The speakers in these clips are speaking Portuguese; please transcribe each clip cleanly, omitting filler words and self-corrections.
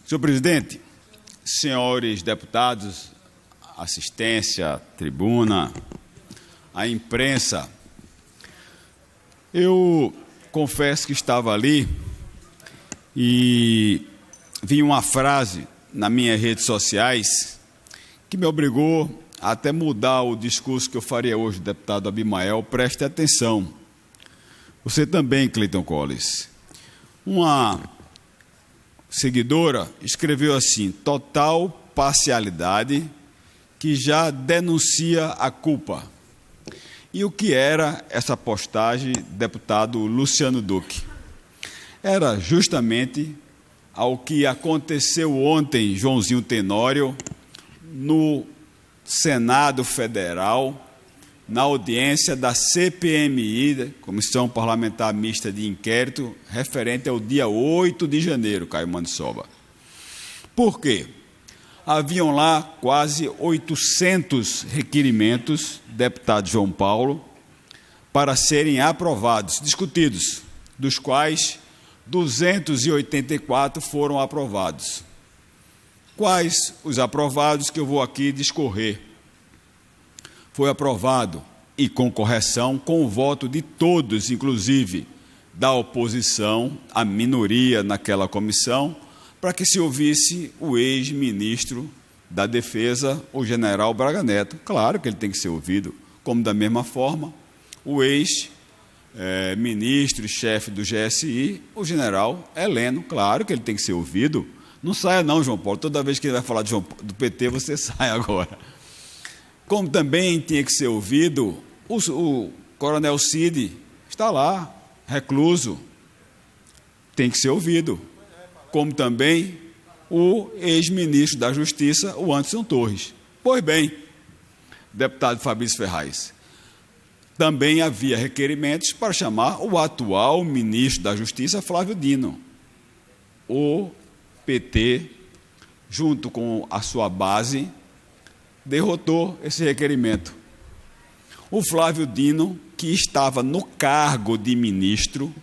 Senhor presidente, senhores deputados, assistência, tribuna, a imprensa, eu confesso que estava ali e vi uma frase nas minhas redes sociais que me obrigou a até mudar o discurso que eu faria hoje, deputado Abimael. Preste atenção. Você também, Cleiton Colles. Uma seguidora escreveu assim: total parcialidade que já denuncia a culpa. E o que era essa postagem, deputado Luciano Duque? Era justamente ao que aconteceu ontem, Joãozinho Tenório, no Senado Federal, na audiência da CPMI, Comissão Parlamentar Mista de Inquérito, referente ao dia 8 de janeiro, Caio Mendonça. Por quê? Haviam lá quase 800 requerimentos, deputado João Paulo, para serem aprovados, discutidos, dos quais 284 foram aprovados. Quais os aprovados que eu vou aqui discorrer? Foi aprovado, e com correção, com o voto de todos, inclusive da oposição, a minoria naquela comissão, para que se ouvisse o ex-ministro da Defesa, o general Braga Neto. Claro que ele tem que ser ouvido, como da mesma forma o ex-ministro e chefe do GSI, o general Heleno. Claro que ele tem que ser ouvido. Não saia não, João Paulo, toda vez que ele vai falar do PT, você sai agora. Como também tinha que ser ouvido o coronel Cid, está lá, recluso, tem que ser ouvido. Como também o ex-ministro da Justiça, o Anderson Torres. Pois bem, deputado Fabrício Ferraz, também havia requerimentos para chamar o atual ministro da Justiça, Flávio Dino. O PT, junto com a sua base, derrotou esse requerimento. O Flávio Dino, que estava no cargo de ministro,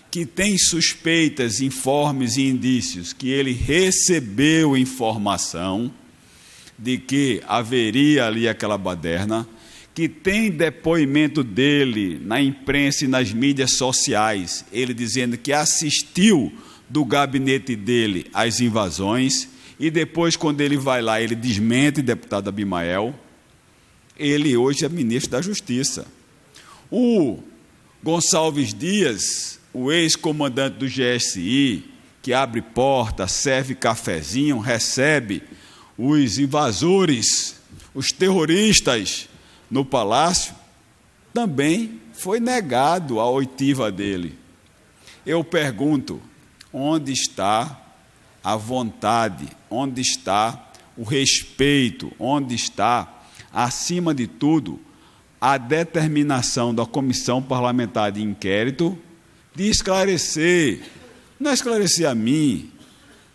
que tem suspeitas, informes e indícios que ele recebeu informação de que haveria ali aquela baderna, que tem depoimento dele na imprensa e nas mídias sociais, ele dizendo que assistiu do gabinete dele às invasões, e depois, quando ele vai lá, ele desmente, deputado Abimael. Ele hoje é ministro da Justiça. O Gonçalves Dias, o ex-comandante do GSI, que abre porta, serve cafezinho, recebe os invasores, os terroristas no palácio, também foi negado a oitiva dele. Eu pergunto, onde está a vontade, onde está o respeito, onde está, acima de tudo, a determinação da Comissão Parlamentar de Inquérito de esclarecer, não é esclarecer a mim,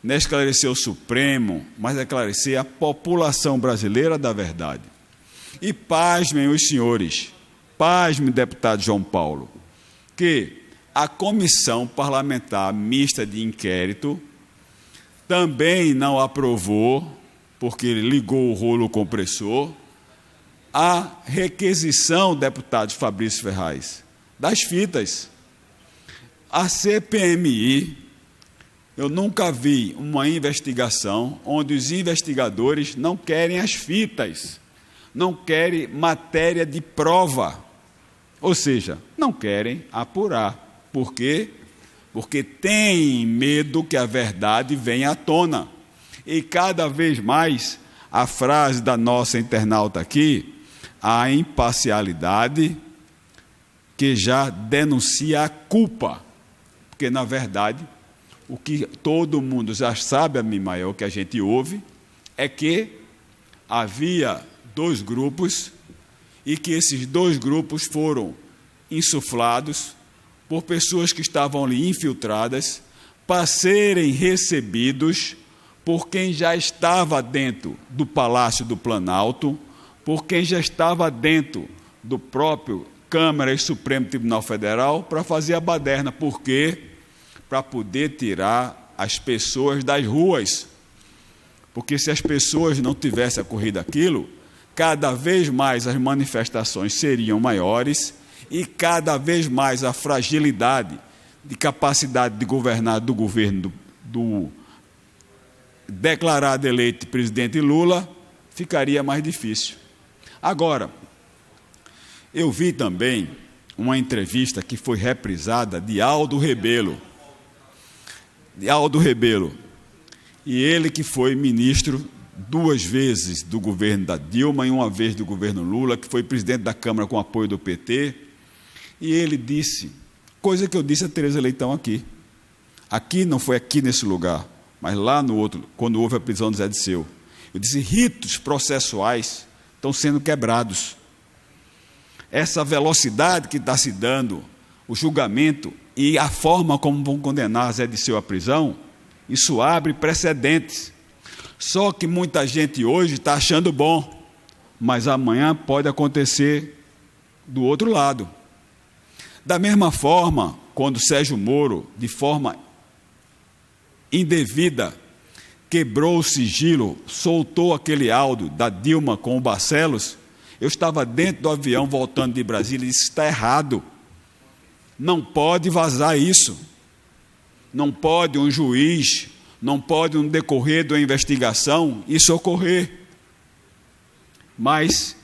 não é esclarecer o Supremo, mas é esclarecer a população brasileira da verdade. E pasmem os senhores, pasmem, deputado João Paulo, que a Comissão Parlamentar Mista de Inquérito também não aprovou, porque ligou o rolo compressor, a requisição, deputado Fabrício Ferraz, das fitas. A CPMI, eu nunca vi uma investigação onde os investigadores não querem as fitas, não querem matéria de prova, ou seja, não querem apurar. Por quê? Porque tem medo que a verdade venha à tona. E cada vez mais, a frase da nossa internauta aqui, a imparcialidade que já denuncia a culpa. Porque, na verdade, o que todo mundo já sabe, Abimael, que a gente ouve, é que havia dois grupos e que esses dois grupos foram insuflados por pessoas que estavam ali infiltradas para serem recebidos por quem já estava dentro do Palácio do Planalto, por quem já estava dentro do próprio Câmara e Supremo Tribunal Federal para fazer a baderna. Por quê? Para poder tirar as pessoas das ruas. Porque se as pessoas não tivessem ocorrido aquilo, cada vez mais as manifestações seriam maiores e cada vez mais a fragilidade de capacidade de governar do governo do declarado eleito presidente Lula ficaria mais difícil. Agora, eu vi também uma entrevista que foi reprisada de Aldo Rebelo. E ele que foi ministro 2 vezes do governo da Dilma e 1 vez do governo Lula, que foi presidente da Câmara com apoio do PT, e ele disse, coisa que eu disse a Tereza Leitão aqui. Aqui, não foi aqui nesse lugar, mas lá no outro, quando houve a prisão do Zé Disseu. Eu disse, ritos processuais estão sendo quebrados. Essa velocidade que está se dando, o julgamento e a forma como vão condenar Zé Disseu à prisão, isso abre precedentes. Só que muita gente hoje está achando bom, mas amanhã pode acontecer do outro lado. Da mesma forma, quando Sérgio Moro, de forma indevida, quebrou o sigilo, soltou aquele áudio da Dilma com o Barcelos, eu estava dentro do avião voltando de Brasília e disse, está errado, não pode vazar isso, não pode um juiz, não pode no decorrer da investigação isso ocorrer. Mas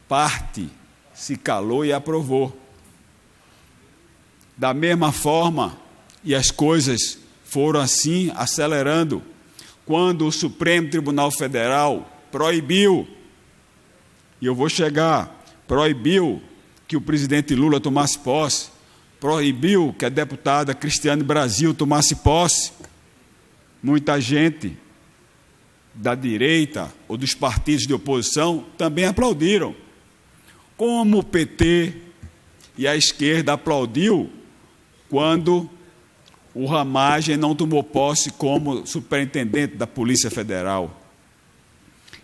parte se calou e aprovou. Da mesma forma, e as coisas foram assim acelerando, quando o Supremo Tribunal Federal proibiu, e eu vou chegar, proibiu que o presidente Lula tomasse posse, proibiu que a deputada Cristiane Brasil tomasse posse, muita gente da direita ou dos partidos de oposição também aplaudiram. Como o PT e a esquerda aplaudiu quando o Ramagem não tomou posse como superintendente da Polícia Federal.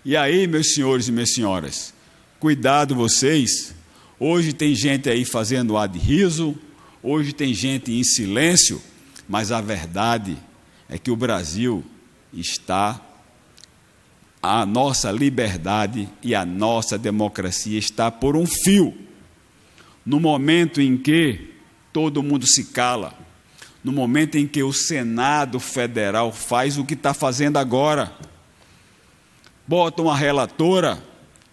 E aí, meus senhores e minhas senhoras, cuidado vocês, hoje tem gente aí fazendo ar de riso, hoje tem gente em silêncio, mas a verdade é que o Brasil está, a nossa liberdade e a nossa democracia está por um fio. No momento em que todo mundo se cala, no momento em que o Senado Federal faz o que está fazendo agora, bota uma relatora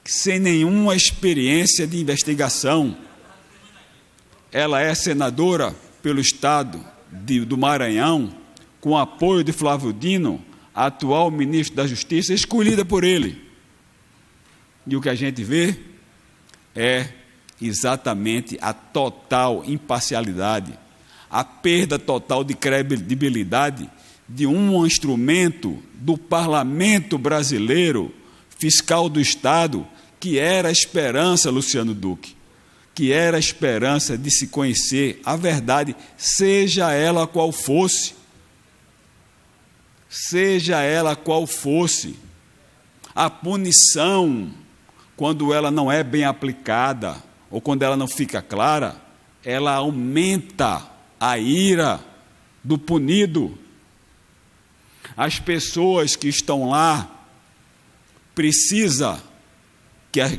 sem nenhuma experiência de investigação, ela é senadora pelo estado do Maranhão, com apoio de Flávio Dino, atual ministro da Justiça, escolhida por ele. E o que a gente vê é exatamente a total imparcialidade, a perda total de credibilidade de um instrumento do parlamento brasileiro, fiscal do Estado, que era a esperança, Luciano Duque, que era a esperança de se conhecer a verdade, seja ela qual fosse. Seja ela qual fosse. A punição, quando ela não é bem aplicada, ou quando ela não fica clara, ela aumenta a ira do punido. As pessoas que estão lá precisam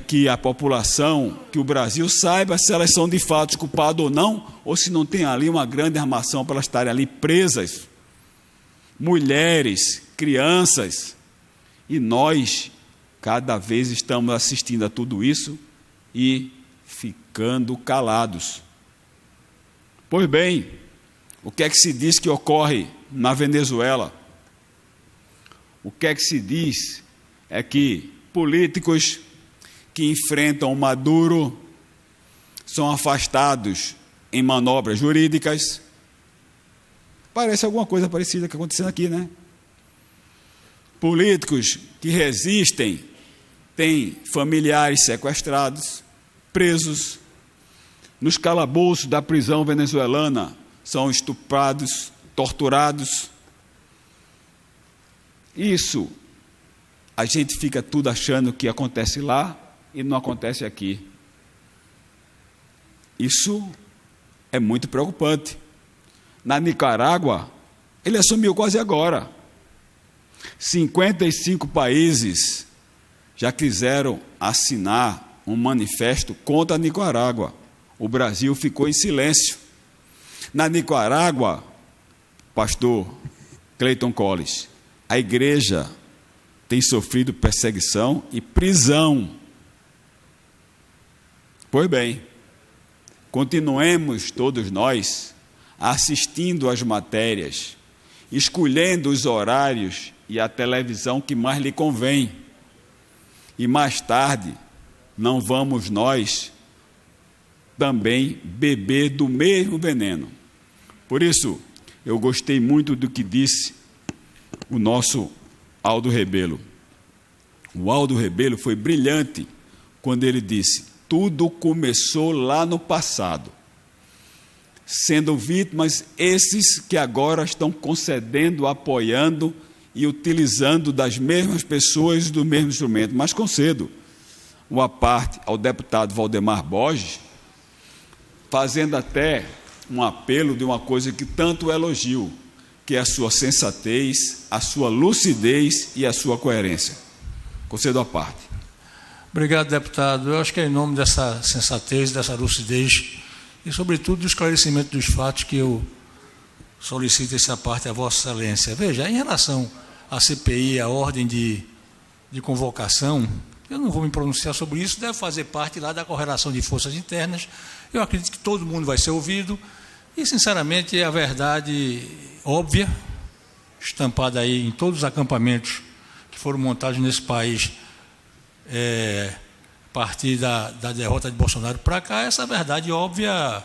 que a população, que o Brasil saiba se elas são de fato culpadas ou não, ou se não tem ali uma grande armação para elas estarem ali presas. Mulheres, crianças, e nós cada vez estamos assistindo a tudo isso e ficando calados. Pois bem, o que é que se diz que ocorre na Venezuela? O que é que se diz é que políticos que enfrentam Maduro são afastados em manobras jurídicas. Parece alguma coisa parecida que está acontecendo aqui, né? Políticos que resistem têm familiares sequestrados, presos. Nos calabouços da prisão venezuelana são estuprados, torturados. Isso, a gente fica tudo achando que acontece lá e não acontece aqui. Isso é muito preocupante. Na Nicarágua, Ele assumiu quase agora. 55 países já quiseram assinar um manifesto contra a Nicarágua. O Brasil ficou em silêncio. Na Nicarágua, pastor Clayton Collins, a igreja tem sofrido perseguição e prisão. Pois bem, continuemos todos nós assistindo às matérias, escolhendo os horários e a televisão que mais lhe convém. E mais tarde, não vamos nós também beber do mesmo veneno. Por isso, eu gostei muito do que disse o nosso Aldo Rebelo. O Aldo Rebelo foi brilhante quando ele disse: tudo começou lá no passado, sendo vítimas esses que agora estão concedendo, apoiando e utilizando das mesmas pessoas do mesmo instrumento. Mas concedo uma parte ao deputado Valdemar Borges, fazendo até um apelo de uma coisa que tanto elogio, que é a sua sensatez, a sua lucidez e a sua coerência. Concedo a parte. Obrigado, deputado. Eu acho que é em nome dessa sensatez, dessa lucidez e, sobretudo, do esclarecimento dos fatos que eu solicito essa parte a Vossa Excelência. Veja, em relação à CPI, a ordem de convocação, eu não vou me pronunciar sobre isso, deve fazer parte lá da correlação de forças internas. Eu acredito que todo mundo vai ser ouvido e, sinceramente, é a verdade óbvia, estampada aí em todos os acampamentos que foram montados nesse país a partir da derrota de Bolsonaro para cá. Essa verdade óbvia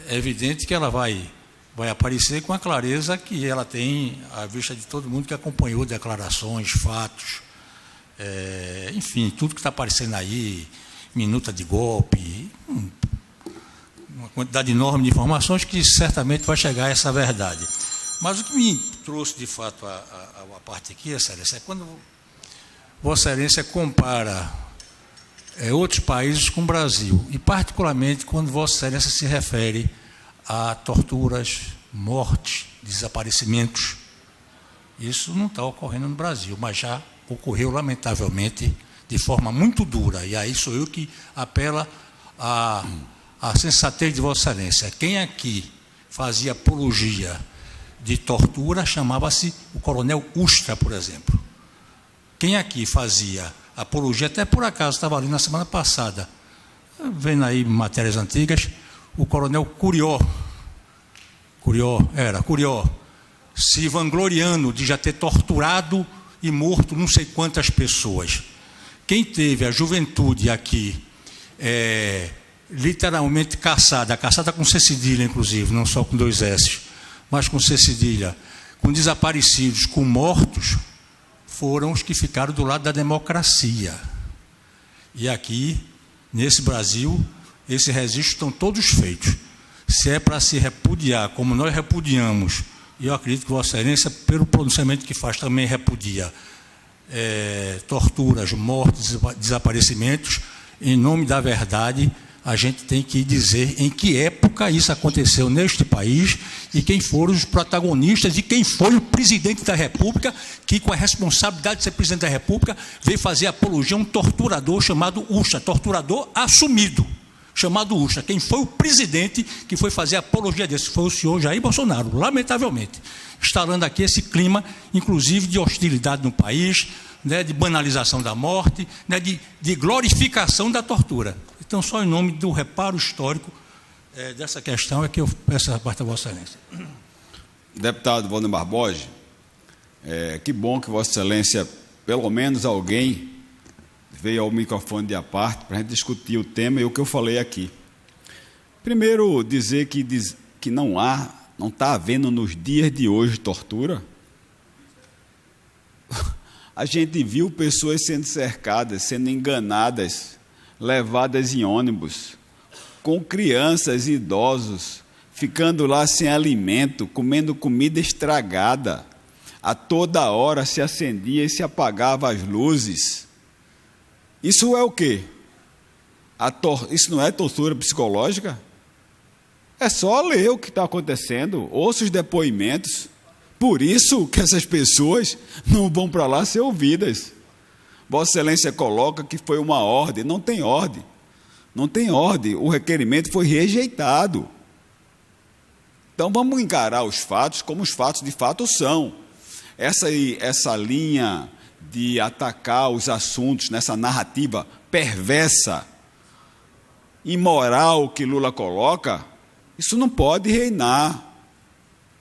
é evidente que ela vai aparecer com a clareza que ela tem à vista de todo mundo que acompanhou declarações, fatos, enfim, tudo que está aparecendo aí, minuta de golpe, uma quantidade enorme de informações que certamente vai chegar a essa verdade. Mas o que me trouxe de fato a parte aqui, Excelência, é quando Vossa Excelência compara outros países com o Brasil, e particularmente quando Vossa Excelência se refere a torturas, mortes, desaparecimentos. Isso não está ocorrendo no Brasil, mas já ocorreu, lamentavelmente, de forma muito dura. E aí sou eu que apelo à sensatez de Vossa Excelência. Quem aqui fazia apologia de tortura chamava-se o coronel Ustra, por exemplo. Quem aqui fazia apologia, até por acaso estava ali na semana passada, vendo aí matérias antigas, o coronel Curió, se vangloriando de já ter torturado e morto não sei quantas pessoas. Quem teve a juventude aqui literalmente caçada com C cedilha, inclusive, não só com 2 S, mas com C cedilha, com desaparecidos, com mortos, foram os que ficaram do lado da democracia. E aqui, nesse Brasil, esses registros estão todos feitos. Se é para se repudiar, como nós repudiamos, e eu acredito que Vossa Excelência, pelo pronunciamento que faz, também repudia torturas, mortes, desaparecimentos, em nome da verdade, a gente tem que dizer em que época isso aconteceu neste país e quem foram os protagonistas e quem foi o presidente da República que, com a responsabilidade de ser presidente da República, veio fazer apologia a um torturador chamado Ustra, torturador assumido, chamado Ustra. Quem foi o presidente que foi fazer apologia desse foi o senhor Jair Bolsonaro, lamentavelmente, instalando aqui esse clima, inclusive de hostilidade no país, né, de banalização da morte, né, de glorificação da tortura. Então, só em nome do reparo histórico dessa questão é que eu peço a parte da Vossa Excelência. Deputado Valdemar Borges, que bom que Vossa Excelência, pelo menos alguém, veio ao microfone de à parte para a gente discutir o tema e o que eu falei aqui. Primeiro, dizer que não está havendo nos dias de hoje tortura. A gente viu pessoas sendo cercadas, sendo enganadas, levadas em ônibus, com crianças e idosos, ficando lá sem alimento, comendo comida estragada. A toda hora se acendia e se apagava as luzes. Isso é o quê? Isso não é tortura psicológica? É só ler o que está acontecendo, ouça os depoimentos. Por isso que essas pessoas não vão para lá ser ouvidas. Vossa Excelência coloca que foi uma ordem. Não tem ordem. Não tem ordem. O requerimento foi rejeitado. Então vamos encarar os fatos como os fatos de fato são. Essa linha de atacar os assuntos nessa narrativa perversa, imoral que Lula coloca, isso não pode reinar,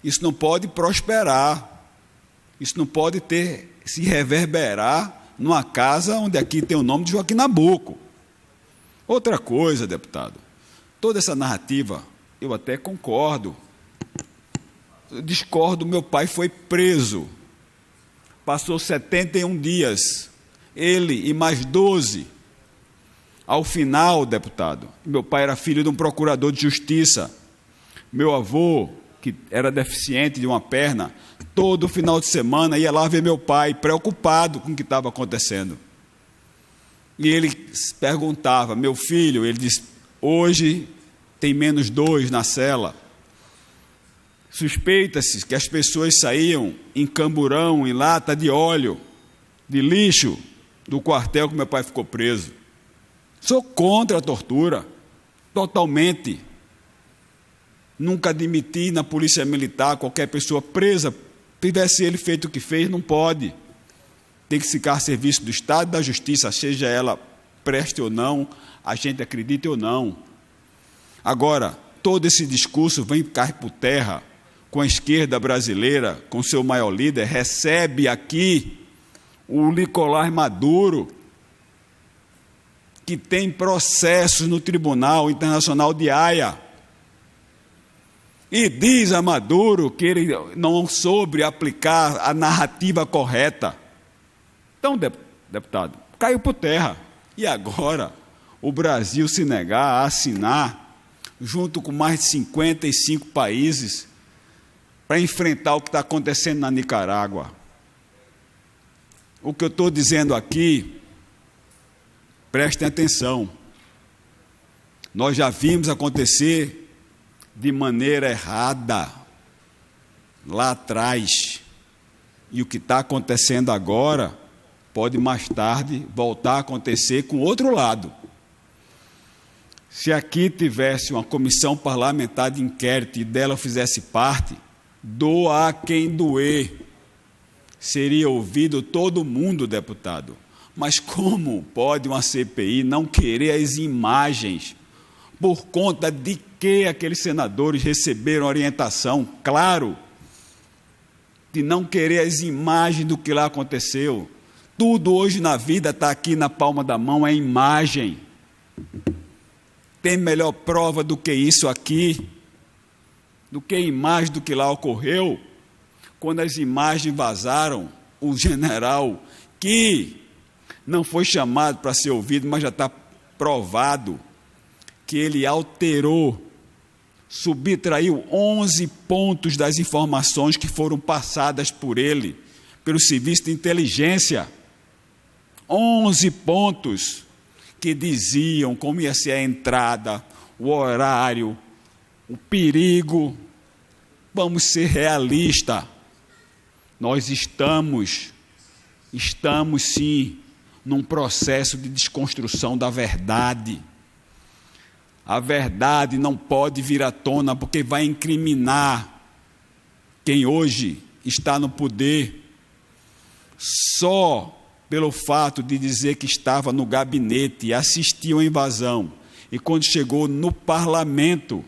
isso não pode prosperar, isso não pode se reverberar numa casa onde aqui tem o nome de Joaquim Nabuco. Outra coisa, deputado, toda essa narrativa, eu até concordo, eu discordo, meu pai foi preso, passou 71 dias, ele e mais 12. Ao final, deputado, meu pai era filho de um procurador de justiça. Meu avô, que era deficiente de uma perna, todo final de semana ia lá ver meu pai, preocupado com o que estava acontecendo. E ele perguntava, meu filho, ele disse, hoje tem -2 na cela. Suspeita-se que as pessoas saíam em camburão, em lata de óleo, de lixo, do quartel que meu pai ficou preso. Sou contra a tortura, totalmente. Nunca admiti na polícia militar qualquer pessoa presa, tivesse ele feito o que fez, não pode. Tem que ficar a serviço do Estado e da Justiça, seja ela preste ou não, a gente acredite ou não. Agora, todo esse discurso vem cair por terra com a esquerda brasileira, com seu maior líder, recebe aqui o Nicolás Maduro, que tem processos no Tribunal Internacional de Haia, e diz a Maduro que ele não soube aplicar a narrativa correta. Então, deputado, caiu por terra. E agora, o Brasil se negar a assinar, junto com mais de 55 países, para enfrentar o que está acontecendo na Nicarágua. O que eu estou dizendo aqui, prestem atenção, nós já vimos acontecer de maneira errada lá atrás, e o que está acontecendo agora pode mais tarde voltar a acontecer com outro lado. Se aqui tivesse uma comissão parlamentar de inquérito e dela fizesse parte, doa a quem doer, seria ouvido todo mundo, deputado. Mas como pode uma CPI não querer as imagens? Por conta de que aqueles senadores receberam orientação, claro, de não querer as imagens do que lá aconteceu. Tudo hoje na vida está aqui na palma da mão, é imagem. Tem melhor prova do que isso aqui, do que a imagem do que lá ocorreu? Quando as imagens vazaram, o general, que não foi chamado para ser ouvido, mas já está provado, que ele alterou, subtraiu 11 pontos das informações que foram passadas por ele, pelo serviço de inteligência. 11 pontos que diziam como ia ser a entrada, o horário, o perigo. Vamos ser realistas. Nós estamos sim, num processo de desconstrução da verdade. A verdade não pode vir à tona, porque vai incriminar quem hoje está no poder, só pelo fato de dizer que estava no gabinete e assistiu à invasão. E quando chegou no parlamento,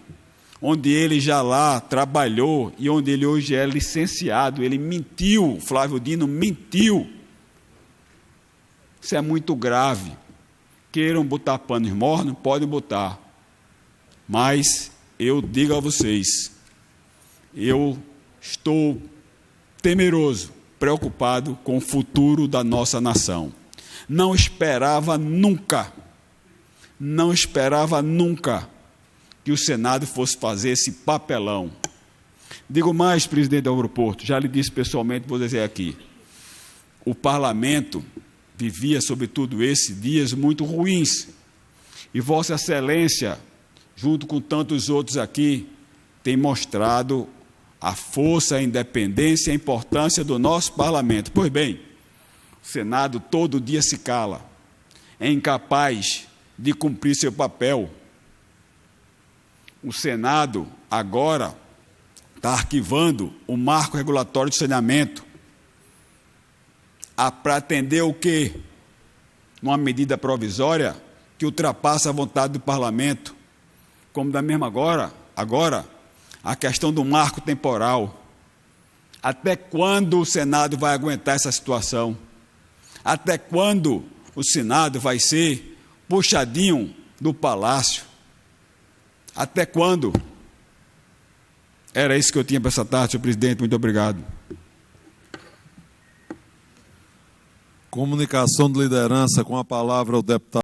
onde ele já lá trabalhou e onde ele hoje é licenciado, ele mentiu, Flávio Dino mentiu. Isso é muito grave. Queiram botar panos mornos, podem botar. Mas eu digo a vocês, eu estou temeroso, preocupado com o futuro da nossa nação. Não esperava nunca que o Senado fosse fazer esse papelão. Digo mais, presidente do aeroporto, já lhe disse pessoalmente, vou dizer aqui, o parlamento vivia, sobretudo esses dias, muito ruins, e Vossa Excelência, junto com tantos outros aqui, tem mostrado a força, a independência e a importância do nosso parlamento. Pois bem, o Senado todo dia se cala, é incapaz de cumprir seu papel. O Senado agora está arquivando o marco regulatório de saneamento para atender o quê? Uma medida provisória que ultrapassa a vontade do parlamento, como da mesma agora a questão do marco temporal. Até quando o Senado vai aguentar essa situação? Até quando o Senado vai ser puxadinho do Palácio? Até quando? Era isso que eu tinha para essa tarde, senhor presidente. Muito obrigado. Comunicação de liderança, com a palavra o deputado